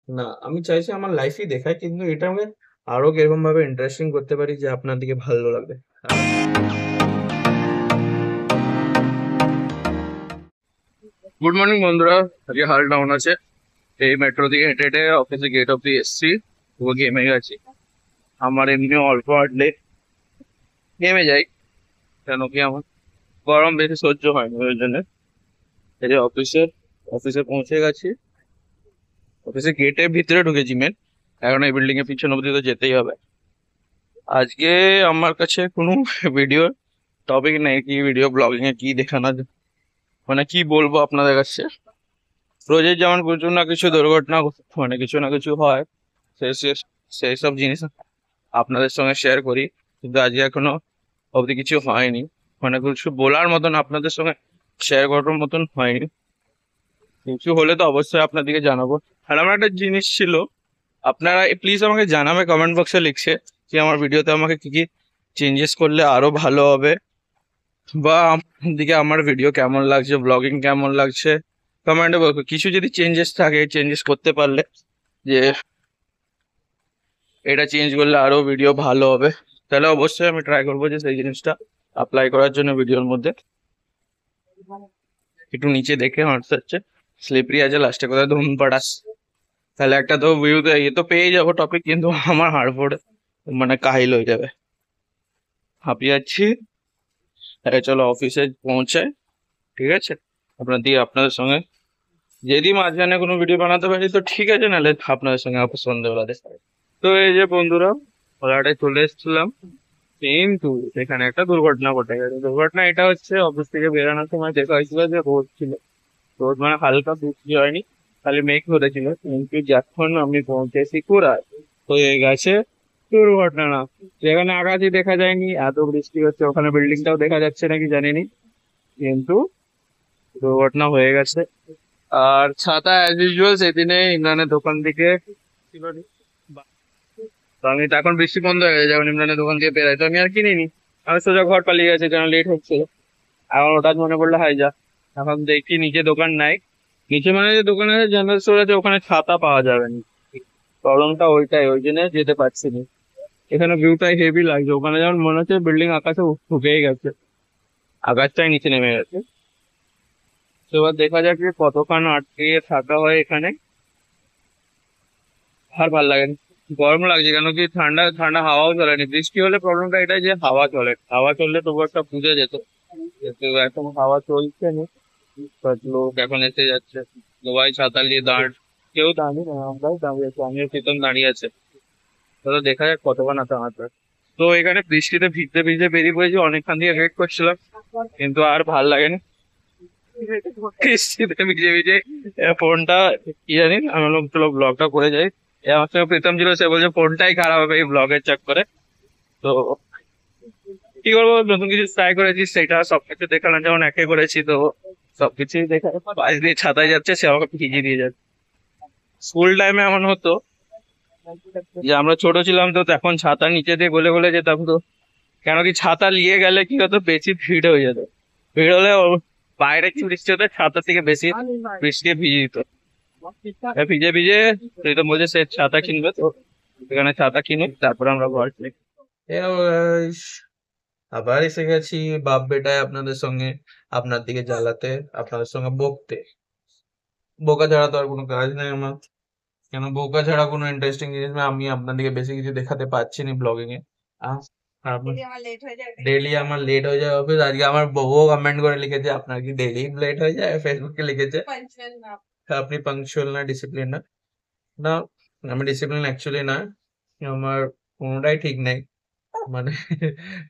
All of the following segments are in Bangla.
না, আমি চাইছি আমার লাইফই দেখায়, কিন্তু এটা আমি আরো কিরকম ভাবে ইন্টারেস্টিং করতে পারি যে আপনার দিকে ভালো লাগবে। গুড মর্নিং বন্ধুরা, আজকে হাল ডাউন আছে। এই মেট্রো থেকে হেঁটে হেঁটে অফিসে গেট অব্দি এসছি, পুরো ঘেমে গেছি। আমার এমনি অল্প হাঁটলে ঘেমে যাই, কেন কি আমার গরম বেশি সহ্য হয় না, ওই জন্য। এই যে অফিসে পৌঁছে গেছি, অফিসে গেটের ভিতরে ঢুকেছি মেন। এখন এই বিল্ডিং এর পিছন অব্দি তো যেতেই হবে। আজকে আমার কাছে কোনো ভিডিও টপিক নেই, কি ভিডিও ব্লগিং এ কি দেখানো মানে কি বলবো আপনাদের কাছে। রোজের যেমন কিছু না কিছু দুর্ঘটনা মানে কিছু না কিছু হয়, সেই সেই- সেই সব জিনিস আপনাদের সঙ্গে শেয়ার করি। কিন্তু আজকে এখনো অবধি কিছু হয়নি, মানে কিছু বলার মতন আপনাদের সঙ্গে শেয়ার করার মতন হয়নি। কিছু হলে তো অবশ্যই আপনাদেরকে জানাবো। আর আমার একটা জিনিস ছিল, আপনারা প্লিজ আমাকে জানাবে কমেন্ট বক্সে লিখছে যে আমার ভিডিওতে আমাকে কি কি চেঞ্জেস করলে আরো ভালো হবে, বা দিকে আমার ভিডিও কেমন লাগছে, ব্লগিং কেমন লাগছে। কমেন্টে বলবো কিছু যদি চেঞ্জেস থাকে, চেঞ্জেস করতে পারলে যে এটা চেঞ্জ করলে আরো ভিডিও ভালো হবে, তাহলে অবশ্যই আমি ট্রাই করবো যে সেই জিনিসটা অ্যাপ্লাই করার জন্য ভিডিওর মধ্যে। একটু নিচে দেখে হাঁটতে হচ্ছে, স্লিপারি আছে, লাস্টে কোথায় ধুম পাড়াস, তাহলে একটা তো ভিউ তো ইয়ে তো পেয়ে যাবো টপিক, কিন্তু আমার হাড়ফোড় মানে কাহিল হয়ে যাবে, হাঁপিয়ে যাচ্ছি। তাহলে চলো অফিসে পৌঁছায়, ঠিক আছে? আপনাদের সঙ্গে যদি মাঝখানে কোনো ভিডিও বানাতে পারি তো ঠিক আছে, নাহলে আপনাদের সঙ্গে আবার সন্ধ্যেবেলা দেখা হবে। তো এই যে বন্ধুরা, ওলাটায় চলে এসেছিলাম, কিন্তু সেখানে একটা দুর্ঘটনা ঘটে গেছে। দুর্ঘটনা এটা হচ্ছে, অফিস থেকে বেরোনোর সময় দেখা হয়েছিল যে রোদ ছিল, রোদ মানে হালকা বৃষ্টি হয়নি, খালি মেঘ ধরেছিল। কিন্তু যখন আমি পৌঁছেছি পুরা হয়ে গেছে দুর্ঘটনা। যেখানে আকাশই দেখা যায়নি, এত বৃষ্টি হচ্ছে, ওখানে বিল্ডিংটাও দেখা যাচ্ছে নাকি জানিনি, কিন্তু দুর্ঘটনা হয়ে গেছে। আর ছাতা অ্যাজ ইউজুয়াল সেদিনে ইমরানের দোকান থেকে ছিল নি। তো আমি তো এখন বৃষ্টি বন্ধ হয়ে গেছে, যখন ইমরানের দোকান থেকে বেরাই তো আমি আর কিনিনি। আমি সোজা ঘর পালিয়ে গেছে, যেন লেট হচ্ছিল। এখন হঠাৎ মনে পড়লো হাই যা, এখন দেখি নিচে দোকান নাই। নিচে মানে যে দোকানে জেনারেল স্টোর আছে, ওখানে ছাতা পাওয়া যাবে না। প্রবলেমটা ওইটাই, ওই জন্য যেতে পারছি না। এখানে ভিউটাই হেভি লাগছে, ওখানে যেমন মনে হচ্ছে বিল্ডিং আকাশে ঢুকেই গেছে, আকাশটাই নিচে নেমে গেছে। তো এবার দেখা যাক যে কতক্ষণ আটকে থাকা হয় এখানে। আর ভাল লাগে না, গরম লাগছে, কেন কি ঠান্ডা ঠান্ডা হাওয়াও চলেনি। বৃষ্টি হলে প্রবলেমটা এটাই যে হাওয়া চলে, হাওয়া চললে তবু একটা বুঝে যেত, কিন্তু এখন হাওয়া চলছে না। সব লোক এখন এসে যাচ্ছে, সবাই ছাতা নিয়ে কেউ দাঁড়িয়ে না, আমরাও দাঁড়িয়ে আছি, আমিও প্রীতম দাঁড়িয়ে আছে। তো দেখা যাক কতক্ষণ আছে আমার পাস। তো এখানে বৃষ্টিতে ভিজতে ভিজতে বেরিয়ে পড়েছি, অনেকক্ষণ দিয়ে ওয়েট করছিলাম, কিন্তু আর ভাল লাগেনি বৃষ্টিতে ভিজে ভিজে। ফোনটা কি জানি, আমি বললাম চলো ব্লগটা করে যাই। আমার সঙ্গে প্রীতম ছিল, সে বলছে ফোনটাই খারাপ হবে এই ব্লগের চক্করে। তো কি করবো, নতুন কিছু ট্রাই করেছি, সেটা সবকিছু দেখালাম, যেমন একে করেছি তো সবকিছুই দেখা। বাইরে দিয়ে ছাতায় যাচ্ছে, সে আমাকে ভিজিয়ে দিয়ে যাচ্ছে। স্কুল টাইমে এমন হতো যে আমরা ছোট ছিলাম তো, তখন ছাতা নিচে দিয়ে গলে গলে যেতাম তো। কেন কি ছাতা নিয়ে গেলে কি হতো, বেশি ভিড় হয়ে যেত। ভিড় হলে বাইরে কি বৃষ্টি হতো, ছাতা থেকে বেশি বৃষ্টি ভিজে যেত। ভিজে ভিজে প্রীতম বলছে সে ছাতা কিনবে, তো সেখানে ছাতা কিনে তারপরে আমরা ঘর যাই। আবার এসে গেছি বাপ বেটায় আপনাদের সঙ্গে, আপনার দিকে জ্বালাতে, আপনাদের সঙ্গে বকতে। বোকা ছাড়া তো আর কোনো কাজ নেই আমার, কেন বোকা ছাড়া কোনো ইন্টারেস্টিং জিনিস আমি আপনাদেরকে বেশি কিছু দেখাতে পারছি না ব্লগিং এ। ডেইলি আমার লেট হয়ে যায় অফিস। আজকে আমার বউ কমেন্ট করে লিখেছে আপনার কি ডেইলি লেট হয়ে যায়, ফেসবুকে লিখেছে আপনি পাংচুয়াল না, ডিসিপ্লিন না। না, আমি ডিসিপ্লিন অ্যাকচুয়ালি না, আমার কোনোটাই ঠিক নেই, মানে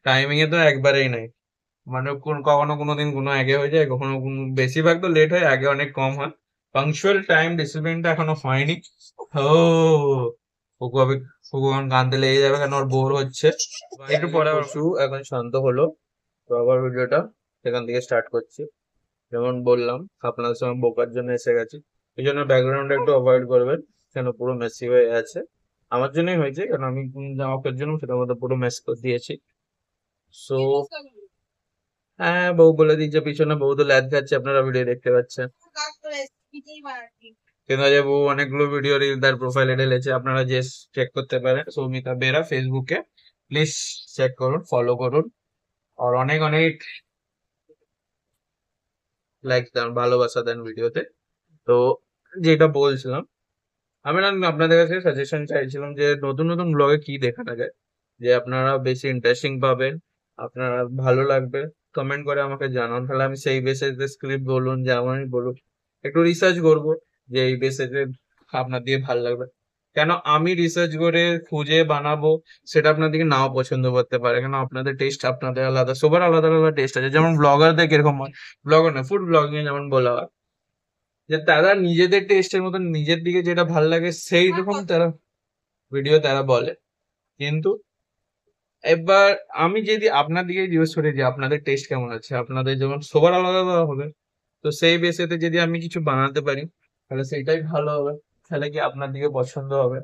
টাইমিং এ তো একবারেই নাই। মানে কখনো কোনোদিন কোনো আগে হয়ে যায়, কখনো কোনো বেশিরভাগ তো লেট হয়, আগে অনেক কম হয়। পাংচুয়াল টাইম ডিসিপ্লিনটা এখনো হয়নি। ও ফুকু আবে, ফুকু এখন কানতে লেগে যাবে, কেন ওর বোর হচ্ছে। একটু পরে পশু এখন শান্ত হলো, তো আবার ভিডিওটা সেখান থেকে স্টার্ট করছি। যেমন বললাম, আপনাদের সঙ্গে বোকার জন্য এসে গেছি, এই জন্য ব্যাকগ্রাউন্ডটা একটু অ্যাভয়েড করবেন, কেন পুরো মেসি হয়ে আছে। আমার জন্যই হয়েছে, কারণ আমি জামা কাপড়ের জন্য সেটার মধ্যে পুরো মেস করে দিয়েছি। সো হ্যাঁ, বউ বলে দিচ্ছে পিছনে, বউ তো ল্যাদ খাচ্ছে, আপনারা ভিডিও দেখতে পাচ্ছেন। কিন্তু যে বউ অনেকগুলো ভিডিও রিল তার প্রোফাইলে ঢেলেছে, আপনারা যে চেক করতে পারেন সৌমিতা বেরা ফেসবুকে, প্লিজ চেক করুন, ফলো করুন, আর অনেক অনেক লাইক দেন, ভালোবাসা দেন ভিডিওতে। তো যেটা বলছিলাম, আমি না আপনাদের কাছে সাজেশন চাইছিলাম যে নতুন নতুন ব্লগে কি দেখানো যায়, যে আপনারা বেশি ইন্টারেস্টিং পাবেন, আপনারা ভালো লাগবে, কমেন্ট করে আমাকে জানান, তাহলে আমি সেই বেসিসে স্ক্রিপ্ট বলুন যেমনই বলুন একটু রিসার্চ করব, যে এই বেসিসে আপনার দিয়ে ভালো লাগবে। কেন আমি রিসার্চ করে খুঁজে বানাবো, সেটা আপনাদেরকে নাও পছন্দ করতে পারে, কেন আপনাদের টেস্ট আপনাদের আলাদা, সবার আলাদা আলাদা টেস্ট আছে। যেমন ব্লগারদের কিরকম হয়, ব্লগার না ফুড ব্লগিং যেমন বলা হয়, যে তারা নিজেদের টেস্টের মতন নিজের দিকে যেটা ভালো লাগে সেই রকম তারা ভিডিও তারা বলে। কিন্তু এবার আমি যদি আপনার দিকে জিজ্ঞেস করি যে আপনাদের টেস্ট কেমন আছে, আপনাদের যেমন সবার আলাদা আলাদা হবে, তো সেই বেসেতে যদি আমি কিছু বানাতে পারি তাহলে সেটাই ভালো হবে, তাহলে কি আপনার দিকে পছন্দ হবে।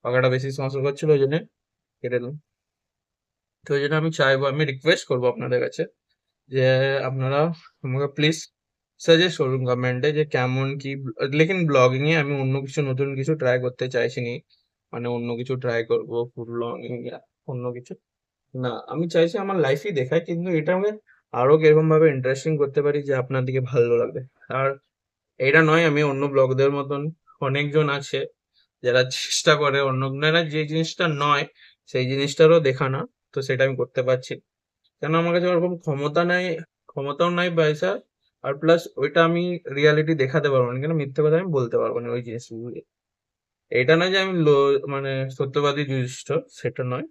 পাখাটা বেশি সমস্যা করছিল ওই জন্য কেটে দিন। তো ওই জন্য আমি চাইবো, আমি রিকোয়েস্ট করবো আপনাদের কাছে যে আপনারা আমাকে প্লিজ সাজেস্ট করুন কমেন্টে যে কেমন কি, লেকিন ব্লগিং এ আমি অন্য কিছু নতুন কিছু ট্রাই করতে চাইছি নি, মানে অন্য কিছু ট্রাই করবো ফুড ব্লগিং অন্য কিছু না, আমি চাইছি আমার লাইফই দেখায়, কিন্তু এটা আমি আরো কিরকম ভাবে ইন্টারেস্টিং করতে পারি যে আপনার দিকে ভালো লাগবে। আর এটা নয় আমি অন্য ব্লগদের মতন, অনেকজন আছে যারা চেষ্টা করে অন্যরা যে জিনিসটা নয় সেই জিনিসটারও দেখানো, তো সেটা আমি করতে পারছি না। কেন আমার কাছে ওরকম ক্ষমতা নাই, ক্ষমতাও নাই পয়সা, আর প্লাস ওইটা আমি রিয়ালিটি দেখাতে পারবো না, কেন মিথ্যে কথা আমি বলতে পারবো না ওই জিনিসগুলো। এটা নয় যে আমি মানে সত্যবাদী যুধিষ্ঠ, সেটা নয়,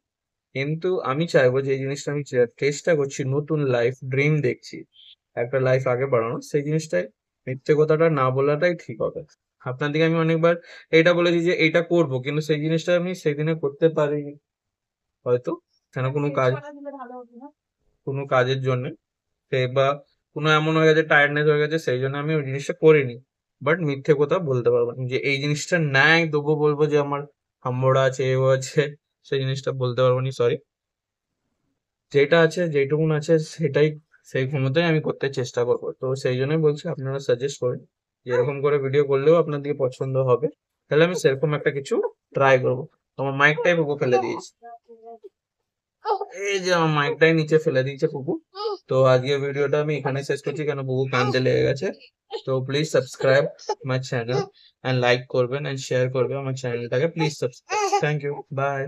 কিন্তু আমি চাইবো যে এই জিনিসটা আমি চেষ্টা করছি, নতুন লাইফ ড্রিম দেখছি, একটা লাইফ আগে বাড়ানো, সেই জিনিসটাই মিথ্যে কথাটা না বলাটাই ঠিক হবে। আপনার দিকে আমি অনেকবার এটা বলেছি যে এটা করব, কিন্তু সেই জিনিসটা আমি সেদিনে করতে পারিনি হয়তো, কেন কোনো কাজের জন্য, বা কোনো এমন হয়ে গেছে টায়ার্ডনেস হয়ে গেছে সেই জন্য আমি ওই জিনিসটা করিনি। বাট মিথ্যে কথা বলতে পারবো না যে এই জিনিসটা নাই, তবুও বলবো যে আমার হাম্বড়া আছে এও আছে, সেই জিনিসটা বলতে পারবো না, সরি। যেটা আছে যেটুকুন আছে সেটাই, সেই ক্ষমতায় আমি করতে চেষ্টা করবো। তো সেই জন্যই বলছি আপনারা সাজেস্ট করেন যে এরকম করে ভিডিও করলেও আপনাদের পছন্দ হবে, তাহলে আমি সেরকম একটা কিছু ট্রাই করবো। তোমার মাইকটাই পুকু ফেলে দিয়েছি, এই যে আমার মাইকটাই নিচে ফেলে দিয়েছে পুকু। তো আজকের ভিডিওটা আমি এখানে শেষ করছি, কেন পুকু কানতে লেগে গেছে। তো please subscribe my channel, and like করবেন এন্ড শেয়ার করবেন আমার চ্যানেলটাকে, please subscribe. Thank you, by.